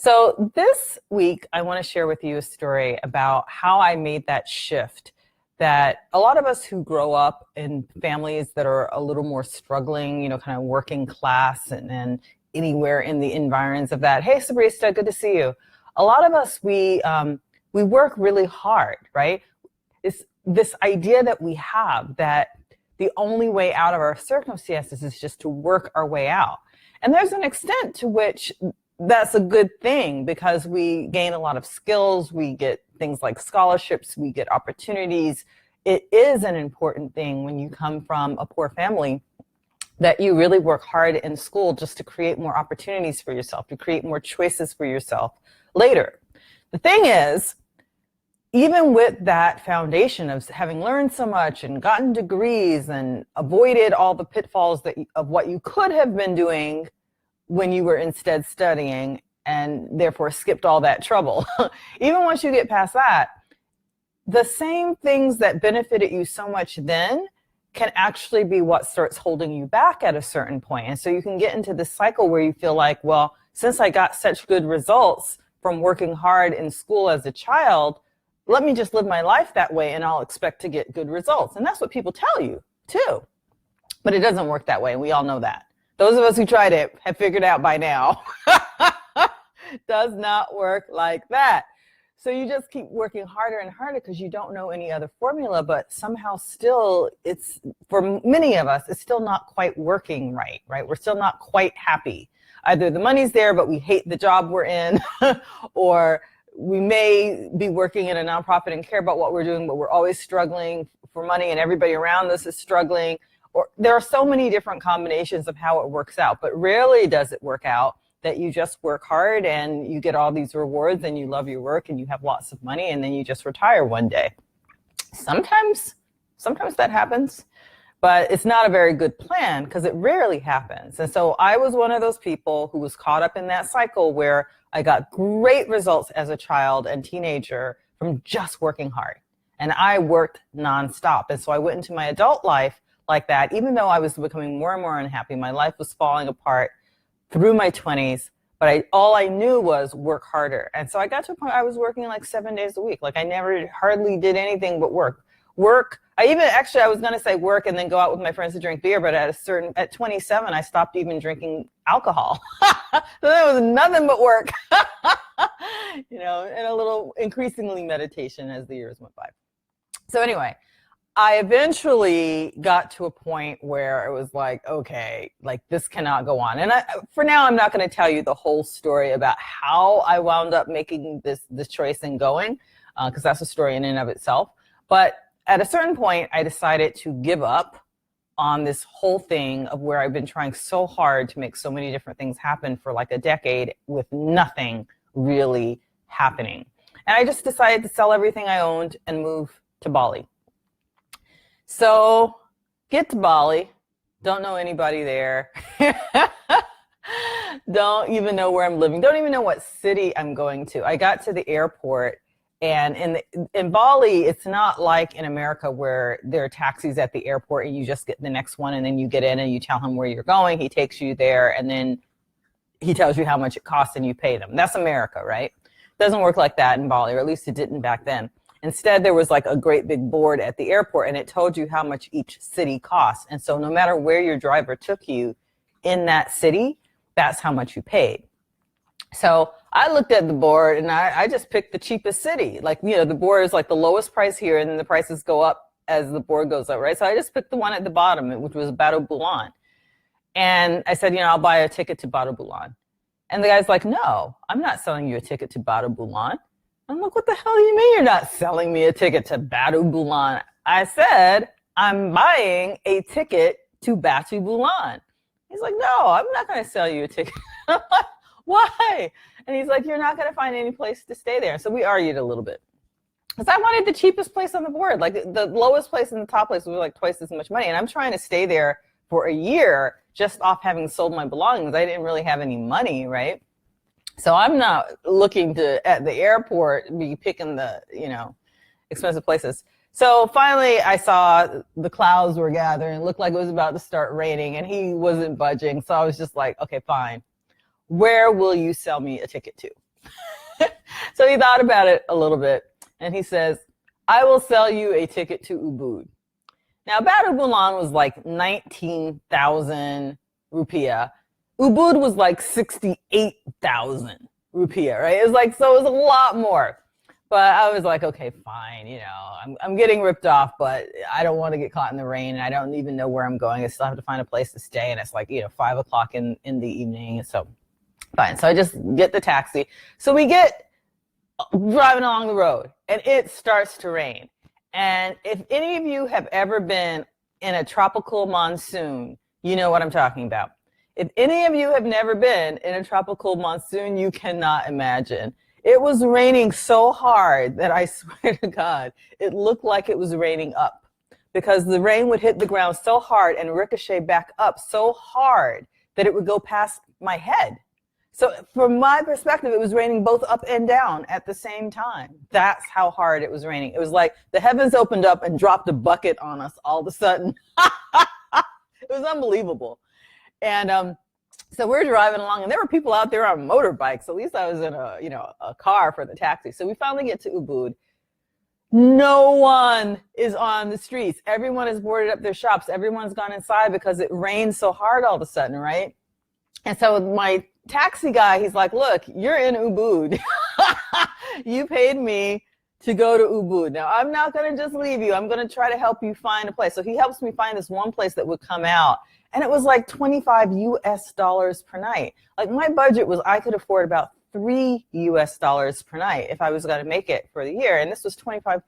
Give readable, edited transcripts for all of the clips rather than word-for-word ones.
So this week, I want to share with you a story about how I made that shift that a lot of us who grow up in families that are a little more struggling, kind of working class and anywhere in the environs of that. Hey, Sabrista, good to see you. A lot of us, we work really hard, right? It's this idea that we have that the only way out of our circumstances is just to work our way out. And there's an extent to which that's a good thing because we gain a lot of skills. We get things like scholarships. We get opportunities. It is an important thing when you come from a poor family that you really work hard in school just to create more opportunities for yourself, to create more choices for yourself later. The thing is, even with that foundation of having learned so much and gotten degrees and avoided all the pitfalls of what you could have been doing when you were instead studying and therefore skipped all that trouble. Even once you get past that, the same things that benefited you so much then can actually be what starts holding you back at a certain point. And so you can get into this cycle where you feel like, well, since I got such good results from working hard in school as a child, let me just live my life that way and I'll expect to get good results. And that's what people tell you too. But it doesn't work that way. And we all know that. Those of us who tried it have figured out by now. Does not work like that. So you just keep working harder and harder because you don't know any other formula, but somehow still for many of us, it's still not quite working right? We're still not quite happy. Either the money's there, but we hate the job we're in, or we may be working in a nonprofit and care about what we're doing, but we're always struggling for money and everybody around us is struggling. Or there are so many different combinations of how it works out, but rarely does it work out that you just work hard and you get all these rewards and you love your work and you have lots of money and then you just retire one day. Sometimes that happens, but it's not a very good plan because it rarely happens. And so I was one of those people who was caught up in that cycle where I got great results as a child and teenager from just working hard. And I worked nonstop. And so I went into my adult life like that, even though I was becoming more and more unhappy. My life was falling apart through my 20s, but all I knew was work harder. And so I got to a point I was working like 7 days a week. Like I hardly did anything but work. I was going to say work and then go out with my friends to drink beer, but at 27, I stopped even drinking alcohol. So that was nothing but work, and a little increasingly meditation as the years went by. So anyway, I eventually got to a point where it was like, okay, like this cannot go on. And for now, I'm not going to tell you the whole story about how I wound up making this choice and going, because that's a story in and of itself. But at a certain point, I decided to give up on this whole thing of where I've been trying so hard to make so many different things happen for like a decade with nothing really happening. And I just decided to sell everything I owned and move to Bali. So get to Bali, don't know anybody there, don't even know where I'm living, don't even know what city I'm going to. I got to the airport, and in Bali, it's not like in America where there are taxis at the airport and you just get the next one and then you get in and you tell him where you're going, he takes you there, and then he tells you how much it costs and you pay them. That's America, right? It doesn't work like that in Bali, or at least it didn't back then. Instead, there was like a great big board at the airport and it told you how much each city costs. And so no matter where your driver took you in that city, that's how much you paid. So I looked at the board and I just picked the cheapest city. Like, the board is like the lowest price here and then the prices go up as the board goes up, right? So I just picked the one at the bottom, which was Batu Bulan. And I said, I'll buy a ticket to Batu Bulan. And the guy's like, no, I'm not selling you a ticket to Batu Bulan. I'm like, what the hell do you mean you're not selling me a ticket to Batu Bulan? I said, I'm buying a ticket to Batu Bulan. He's like, no, I'm not going to sell you a ticket. I'm like, why? And he's like, you're not going to find any place to stay there. So we argued a little bit. Because I wanted the cheapest place on the board. Like the lowest place and the top place was like twice as much money. And I'm trying to stay there for a year just off having sold my belongings. I didn't really have any money, right? So I'm not looking to, at the airport, be picking the, expensive places. So finally I saw the clouds were gathering. It looked like it was about to start raining and he wasn't budging. So I was just like, okay, fine. Where will you sell me a ticket to? So he thought about it a little bit and he says, I will sell you a ticket to Ubud. Now, Badabulan was like 19,000 rupiah. Ubud was like 68,000 rupiah, right? It was like, so it was a lot more. But I was like, okay, fine. I'm getting ripped off, but I don't want to get caught in the rain. And I don't even know where I'm going. I still have to find a place to stay. And it's like, 5 o'clock in the evening. So fine. So I just get the taxi. So we get driving along the road and it starts to rain. And if any of you have ever been in a tropical monsoon, you know what I'm talking about. If any of you have never been in a tropical monsoon, you cannot imagine. It was raining so hard that I swear to God, it looked like it was raining up because the rain would hit the ground so hard and ricochet back up so hard that it would go past my head. So from my perspective, it was raining both up and down at the same time. That's how hard it was raining. It was like the heavens opened up and dropped a bucket on us all of a sudden. It was unbelievable. And so we're driving along, and there were people out there on motorbikes. At least I was in a car for the taxi. So we finally get to Ubud. No one is on the streets. Everyone has boarded up their shops. Everyone's gone inside because it rained so hard all of a sudden, right? And so my taxi guy, he's like, look, you're in Ubud. You paid me to go to Ubud. Now, I'm not going to just leave you. I'm going to try to help you find a place. So he helps me find this one place that would come out. And it was like $25 per night. Like my budget was, I could afford about $3 per night if I was going to make it for the year. And this was $25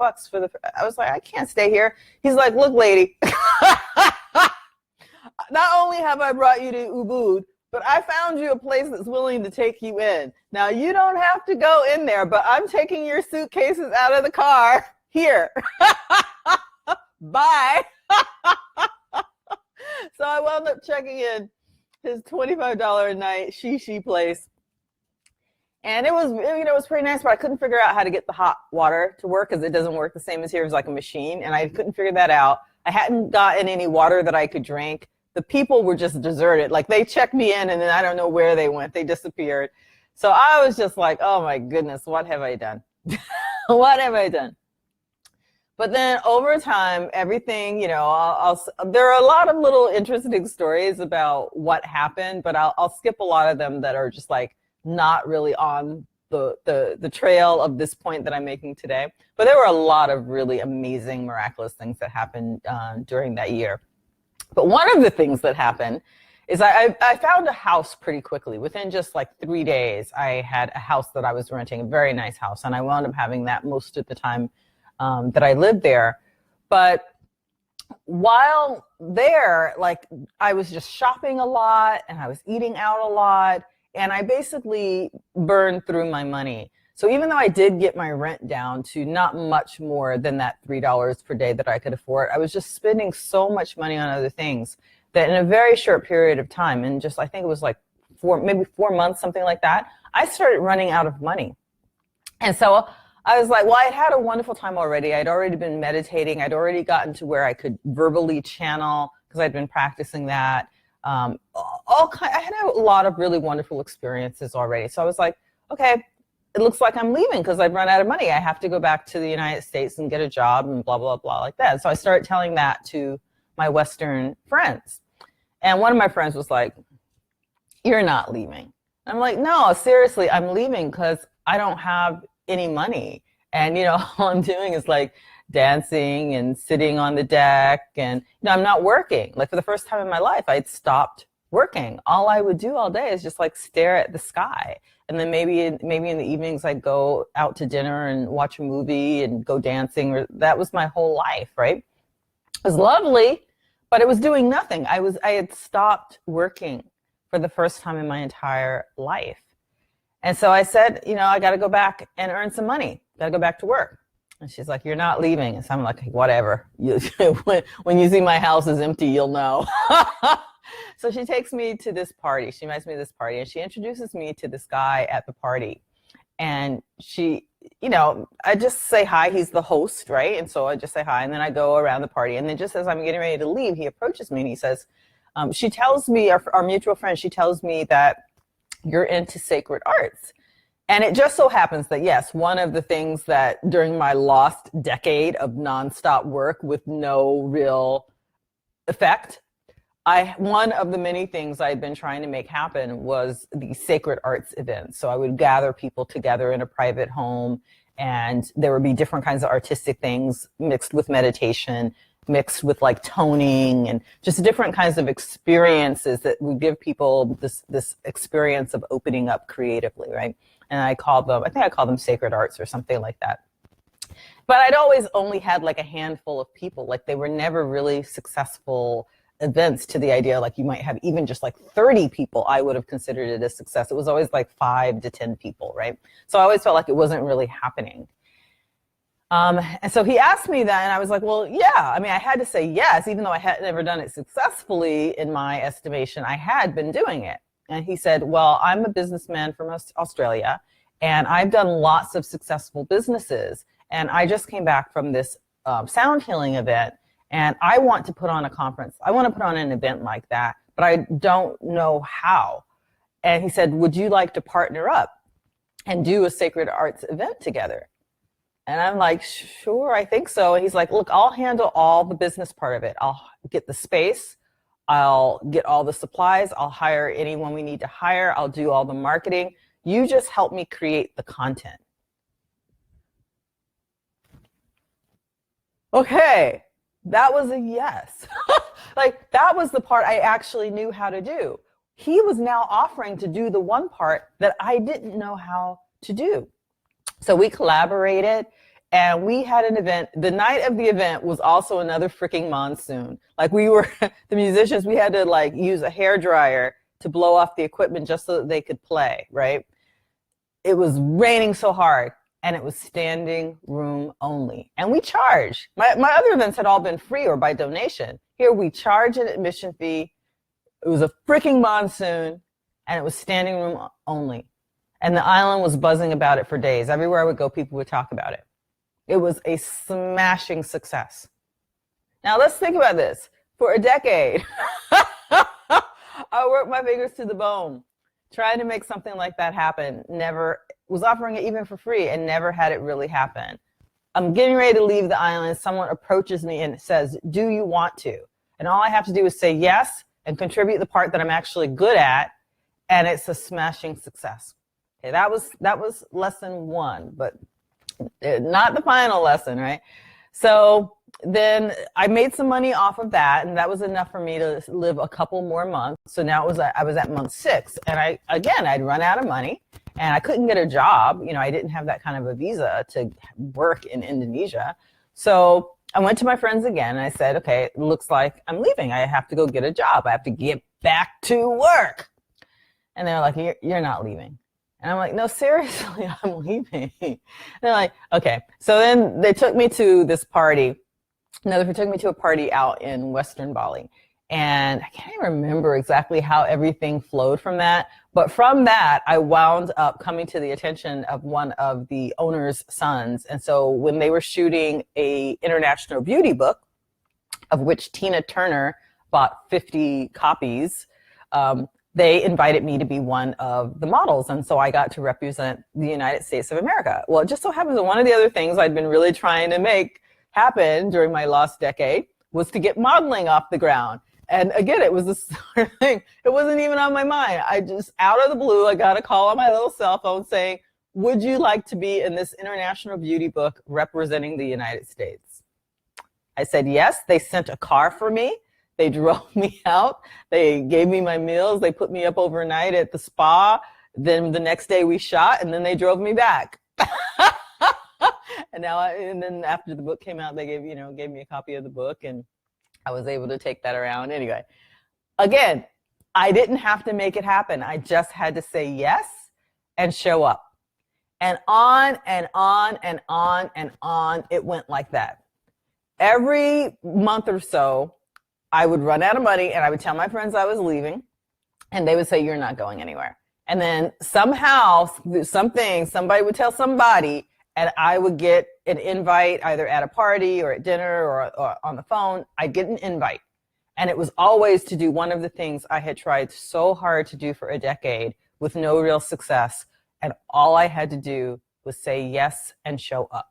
I was like, I can't stay here. He's like, look, lady, not only have I brought you to Ubud, but I found you a place that's willing to take you in. Now, you don't have to go in there, but I'm taking your suitcases out of the car here. Bye. So I wound up checking in his $25 a night shishi place. And it was pretty nice, but I couldn't figure out how to get the hot water to work because it doesn't work the same as here. It was like a machine, and I couldn't figure that out. I hadn't gotten any water that I could drink. The people were just deserted. Like they checked me in and then I don't know where they went. They disappeared. So I was just like, oh my goodness, what have I done? What have I done? But then over time, everything, there are a lot of little interesting stories about what happened, but I'll skip a lot of them that are just like not really on the trail of this point that I'm making today. But there were a lot of really amazing, miraculous things that happened during that year. But one of the things that happened is I found a house pretty quickly. Within just like 3 days, I had a house that I was renting, a very nice house. And I wound up having that most of the time that I lived there. But while there, like I was just shopping a lot and I was eating out a lot. And I basically burned through my money. So even though I did get my rent down to not much more than that $3 per day that I could afford, I was just spending so much money on other things that in a very short period of time, and just I think it was like maybe 4 months, something like that, I started running out of money. And so I was like, well, I had a wonderful time already. I'd already been meditating. I'd already gotten to where I could verbally channel because I'd been practicing that. I had a lot of really wonderful experiences already. So I was like, okay, it looks like I'm leaving because I've run out of money. I have to go back to the United States and get a job and blah, blah, blah like that. So I started telling that to my Western friends. And one of my friends was like, you're not leaving. I'm like, no, seriously, I'm leaving because I don't have any money. And, all I'm doing is like dancing and sitting on the deck. And, I'm not working. Like for the first time in my life, I'd stopped working. All I would do all day is just like stare at the sky. And then maybe in the evenings I'd go out to dinner and watch a movie and go dancing. That was my whole life, right? It was lovely, but it was doing nothing. I had stopped working for the first time in my entire life. And so I said, I got to go back and earn some money. Got to go back to work. And she's like, you're not leaving. And so I'm like, whatever. When you see my house is empty, you'll know. So she takes me to this party. She invites me to this party and she introduces me to this guy at the party. And she, I just say hi. He's the host, right? And so I just say hi. And then I go around the party. And then just as I'm getting ready to leave, he approaches me and he says, she tells me, our mutual friend, she tells me that you're into sacred arts. And it just so happens that, yes, one of the things that during my lost decade of nonstop work with no real effect, one of the many things I had been trying to make happen was the sacred arts events. So I would gather people together in a private home, and there would be different kinds of artistic things mixed with meditation, mixed with like toning, and just different kinds of experiences that would give people this experience of opening up creatively, right? And I think I call them sacred arts or something like that. But I'd always only had like a handful of people. Like they were never really successful events, to the idea like you might have even just like 30 people. I would have considered it a success. It was always like 5 to 10 people, right? So I always felt like it wasn't really happening. And so he asked me that, and I was like, well, yeah. I mean, I had to say yes, even though I had never done it successfully. In my estimation, I had been doing it. And he said, well, I'm a businessman from Australia, and I've done lots of successful businesses. And I just came back from this sound healing event, and I want to put on a conference. I want to put on an event like that, but I don't know how. And he said, would you like to partner up and do a sacred arts event together? And I'm like, sure, I think so. And he's like, look, I'll handle all the business part of it. I'll get the space. I'll get all the supplies. I'll hire anyone we need to hire. I'll do all the marketing. You just help me create the content. Okay, that was a yes. Like that was the part I actually knew how to do. He was now offering to do the one part that I didn't know how to do. So we collaborated, and we had an event. The night of the event was also another freaking monsoon. Like we were, the musicians, we had to like use a hairdryer to blow off the equipment just so that they could play, right? It was raining so hard, and it was standing room only. And we charged. My other events had all been free or by donation. Here we charge an admission fee. It was a freaking monsoon, and it was standing room only. And the island was buzzing about it for days. Everywhere I would go, people would talk about it. It was a smashing success. Now let's think about this. For a decade, I worked my fingers to the bone, trying to make something like that happen. Never was offering it even for free, and never had it really happen. I'm getting ready to leave the island. Someone approaches me and says, do you want to? And all I have to do is say yes and contribute the part that I'm actually good at, and it's a smashing success. Okay, that was lesson 1, but not the final lesson, right? So then I made some money off of that, and that was enough for me to live a couple more months. So now I was at month 6, and I'd run out of money, and I couldn't get a job. You know, I didn't have that kind of a visa to work in Indonesia. So I went to my friends again, and I said, okay, it looks like I'm leaving. I have to go get a job. I have to get back to work. And they're like, you're not leaving. And I'm like, no, seriously, I'm leaving. And they're like, okay. So then they took me to this party. No, they took me to a party out in Western Bali. And I can't even remember exactly how everything flowed from that. But from that, I wound up coming to the attention of one of the owner's sons. And so when they were shooting a international beauty book, of which Tina Turner bought 50 copies, they invited me to be one of the models. And so I got to represent the United States of America. Well, it just so happens that one of the other things I'd been really trying to make happen during my lost decade was to get modeling off the ground. And again, it was this sort of thing. It wasn't even on my mind. I just, out of the blue, I got a call on my little cell phone saying, would you like to be in this international beauty book representing the United States? I said yes. They sent a car for me. They drove me out. They gave me my meals. They put me up overnight at the spa. Then the next day we shot, and then they drove me back. And then after the book came out, they gave me a copy of the book, and I was able to take that around. Anyway, again, I didn't have to make it happen. I just had to say yes and show up. And on and on and on and on, it went like that. Every month or so, I would run out of money, and I would tell my friends I was leaving, and they would say, you're not going anywhere. And then somehow, somebody would tell somebody, and I would get an invite either at a party or at dinner or on the phone. I'd get an invite. And it was always to do one of the things I had tried so hard to do for a decade with no real success, And all I had to do was say yes and show up.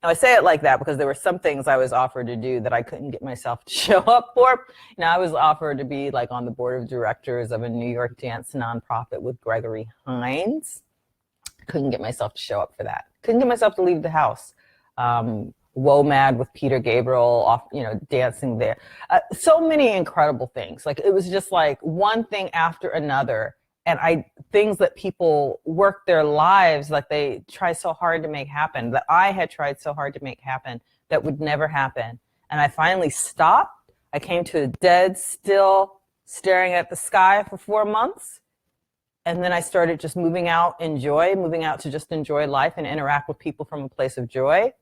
Now, I say it like that because there were some things I was offered to do that I couldn't get myself to show up for. I was offered to be like on the board of directors of a New York dance nonprofit with Gregory Hines. Couldn't get myself to show up for that. Couldn't get myself to leave the house. WOMAD with Peter Gabriel, off, dancing there. So many incredible things. Like, it was just like one thing after another. And things that people work their lives, like they try so hard to make happen, that I had tried so hard to make happen, that would never happen. And I finally stopped. I came to a dead still, staring at the sky for 4 months. And then I started just moving out to just enjoy life and interact with people from a place of joy.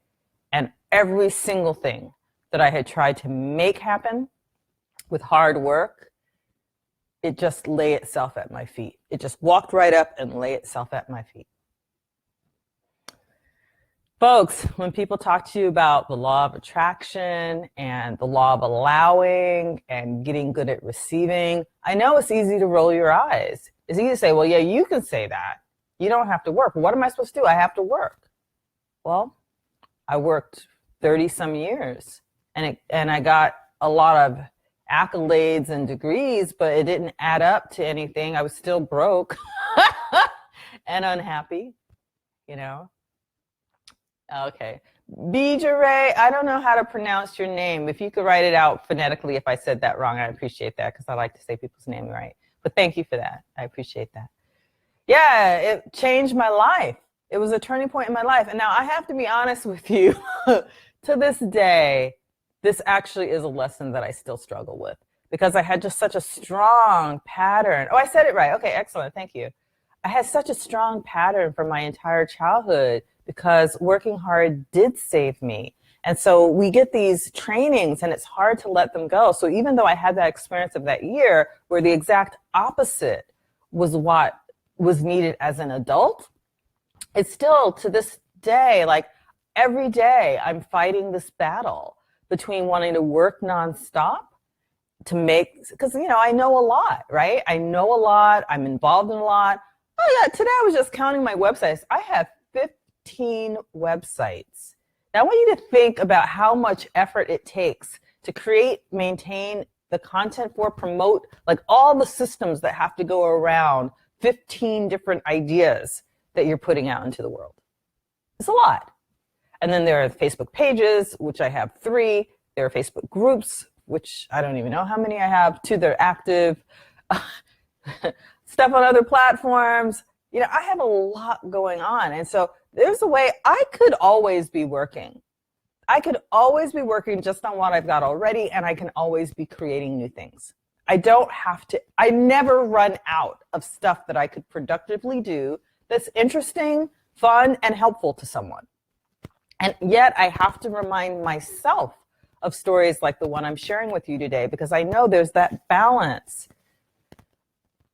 And every single thing that I had tried to make happen with hard work, it just lay itself at my feet. It just walked right up and lay itself at my feet. Folks, when people talk to you about the law of attraction and the law of allowing and getting good at receiving, I know it's easy to roll your eyes. It's easy to say, well, yeah, you can say that. You don't have to work. What am I supposed to do? I have to work. Well, I worked 30 some years and I got a lot of accolades and degrees, but it didn't add up to anything. I was still broke and unhappy, Okay. Bijare, I don't know how to pronounce your name. If you could write it out phonetically, if I said that wrong, I appreciate that, because I like to say people's name right. But thank you for that. I appreciate that. Yeah, it changed my life. It was a turning point in my life. And now I have to be honest with you, to this day, this actually is a lesson that I still struggle with, because I had just such a strong pattern. Oh, I said it right. Okay, excellent. Thank you. I had such a strong pattern for my entire childhood because working hard did save me. And so we get these trainings and it's hard to let them go. So even though I had that experience of that year where the exact opposite was what was needed as an adult, it's still to this day, like every day I'm fighting this battle between wanting to work nonstop to make, because, I know a lot, right? I know a lot. I'm involved in a lot. Oh yeah, today I was just counting my websites. I have 15 websites. Now I want you to think about how much effort it takes to create, maintain the content for, promote, like all the systems that have to go around 15 different ideas that you're putting out into the world. It's a lot. And then there are Facebook pages, which I have 3. There are Facebook groups, which I don't even know how many I have. 2 that are active. Stuff on other platforms. I have a lot going on. And so there's a way I could always be working. I could always be working just on what I've got already, and I can always be creating new things. I don't have to. I never run out of stuff that I could productively do that's interesting, fun, and helpful to someone. And yet I have to remind myself of stories like the one I'm sharing with you today, because I know there's that balance.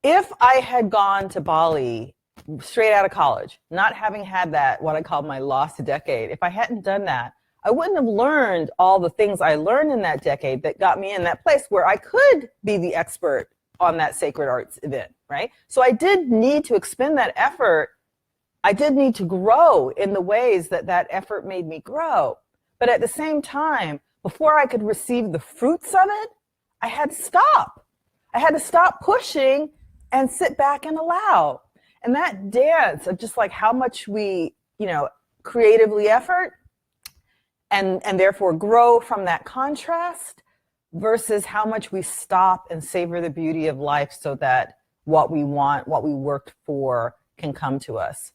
If I had gone to Bali straight out of college, not having had that, what I call my lost decade, if I hadn't done that, I wouldn't have learned all the things I learned in that decade that got me in that place where I could be the expert on that sacred arts event, right? So I did need to expend that effort. I did need to grow in the ways that that effort made me grow. But at the same time, before I could receive the fruits of it, I had to stop. I had to stop pushing and sit back and allow. And that dance of just like how much we, creatively effort and therefore grow from that contrast versus how much we stop and savor the beauty of life so that what we want, what we worked for can come to us.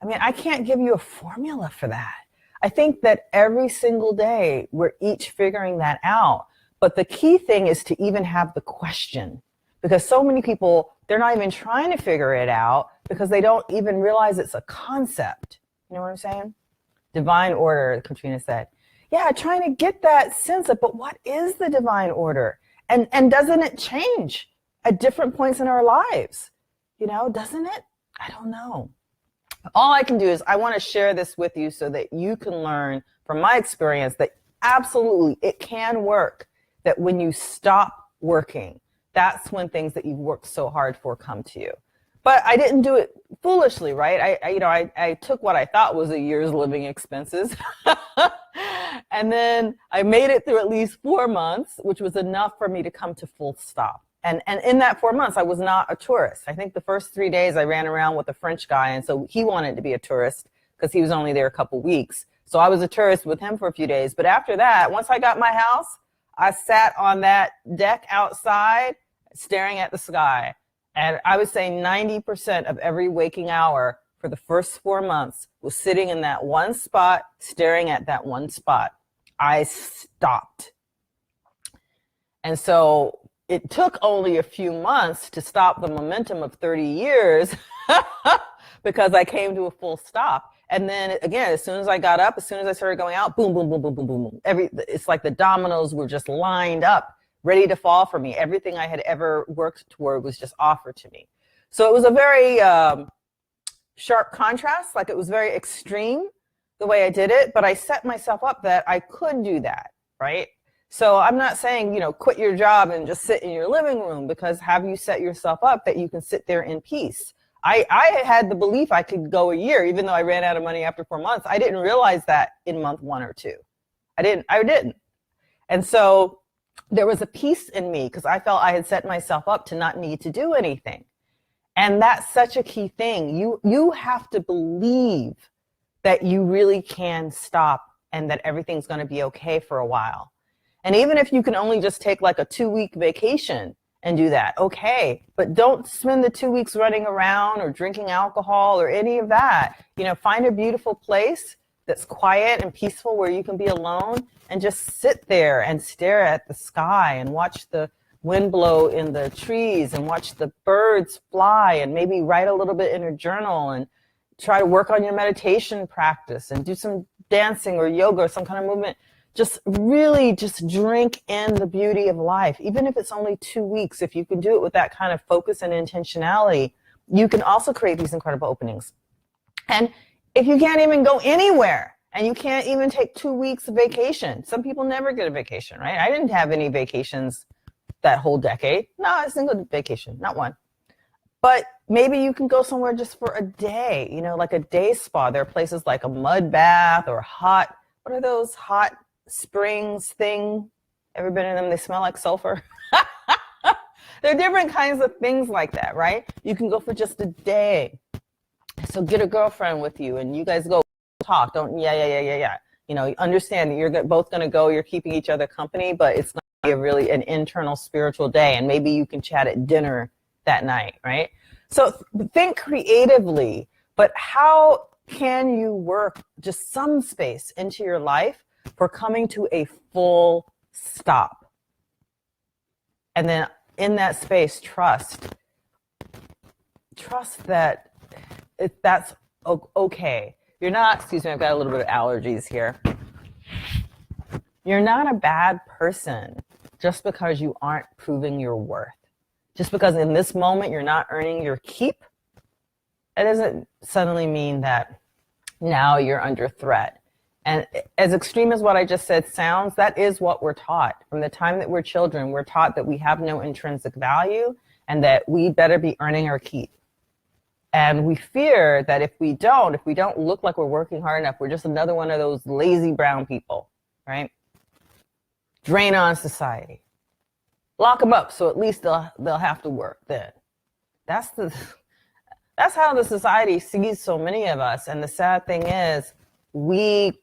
I mean, I can't give you a formula for that. I think that every single day we're each figuring that out. But the key thing is to even have the question, because so many people, they're not even trying to figure it out because they don't even realize it's a concept. You know what I'm saying? Divine order, Katrina said. Yeah, trying to get that sense of, but what is the divine order? And doesn't it change at different points in our lives? Doesn't it? I don't know. All I can do is I want to share this with you so that you can learn from my experience that absolutely it can work, that when you stop working, that's when things that you've worked so hard for come to you. But I didn't do it foolishly, right? I took what I thought was a year's living expenses. And then I made it through at least 4 months, which was enough for me to come to full stop. And in that 4 months, I was not a tourist. I think the first 3 days I ran around with a French guy, and so he wanted to be a tourist because he was only there a couple weeks. So I was a tourist with him for a few days. But after that, once I got my house, I sat on that deck outside staring at the sky. And I would say 90% of every waking hour for the first 4 months was sitting in that one spot, staring at that one spot. I stopped. And so it took only a few months to stop the momentum of 30 years because I came to a full stop. And then again, as soon as I got up, as soon as I started going out, boom, boom, boom, boom, boom, boom, boom. It's like the dominoes were just lined up, ready to fall for me. Everything I had ever worked toward was just offered to me. So it was a very sharp contrast, like it was very extreme the way I did it, but I set myself up that I could do that, right? So I'm not saying, quit your job and just sit in your living room, because have you set yourself up that you can sit there in peace? I had the belief I could go a year, even though I ran out of money after 4 months. I didn't realize that in month 1 or 2. I didn't. And so there was a peace in me because I felt I had set myself up to not need to do anything. And that's such a key thing. You have to believe that you really can stop and that everything's going to be okay for a while. And even if you can only just take like a 2-week vacation and do that, okay, but don't spend the 2 weeks running around or drinking alcohol or any of that. Find a beautiful place that's quiet and peaceful where you can be alone and just sit there and stare at the sky and watch the wind blow in the trees and watch the birds fly, and maybe write a little bit in a journal and try to work on your meditation practice and do some dancing or yoga or some kind of movement. Just really just drink in the beauty of life. Even if it's only 2 weeks, if you can do it with that kind of focus and intentionality, you can also create these incredible openings. And if you can't even go anywhere and you can't even take 2 weeks of vacation, some people never get a vacation, right? I didn't have any vacations that whole decade. No, a single vacation, not one. But maybe you can go somewhere just for a day, like a day spa. There are places like a mud bath or what are those hot springs thing? Ever been in them? They smell like sulfur. There are different kinds of things like that, right? You can go for just a day. So get a girlfriend with you and you guys go talk. Don't, yeah. Understand that you're both going to go, you're keeping each other company, but it's going to be really an internal spiritual day. And maybe you can chat at dinner that night, right? So think creatively, but how can you work just some space into your life for coming to a full stop? And then in that space, trust that that's okay. You're not, excuse me, I've got a little bit of allergies here. You're not a bad person just because you aren't proving your worth. Just because in this moment you're not earning your keep, it doesn't suddenly mean that now you're under threat. And as extreme as what I just said sounds, that is what we're taught. From the time that we're children, we're taught that we have no intrinsic value and that we better be earning our keep. And we fear that if we don't look like we're working hard enough, we're just another one of those lazy brown people, right? Drain on society. Lock them up so at least they'll have to work then. That's how the society sees so many of us. And the sad thing is we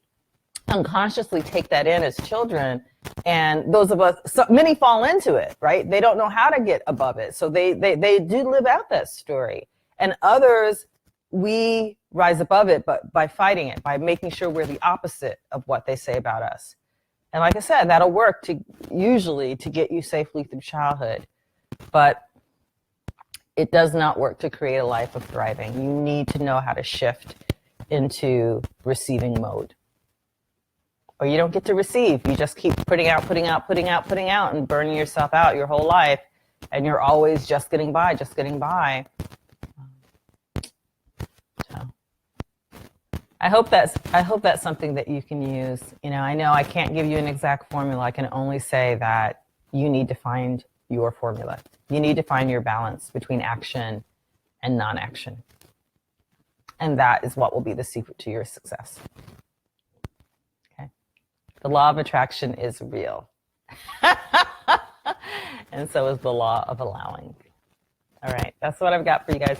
unconsciously take that in as children, and those of us, many fall into it, right? They don't know how to get above it. So they do live out that story. And others, we rise above it, but by fighting it, by making sure we're the opposite of what they say about us. And like I said, that'll work usually to get you safely through childhood. But it does not work to create a life of thriving. You need to know how to shift into receiving mode. Or you don't get to receive. You just keep putting out, and burning yourself out your whole life. And you're always just getting by. So I hope that's something that you can use. I know I can't give you an exact formula. I can only say that you need to find your formula. You need to find your balance between action and non-action. And that is what will be the secret to your success. Okay. The law of attraction is real. And so is the law of allowing. All right. That's what I've got for you guys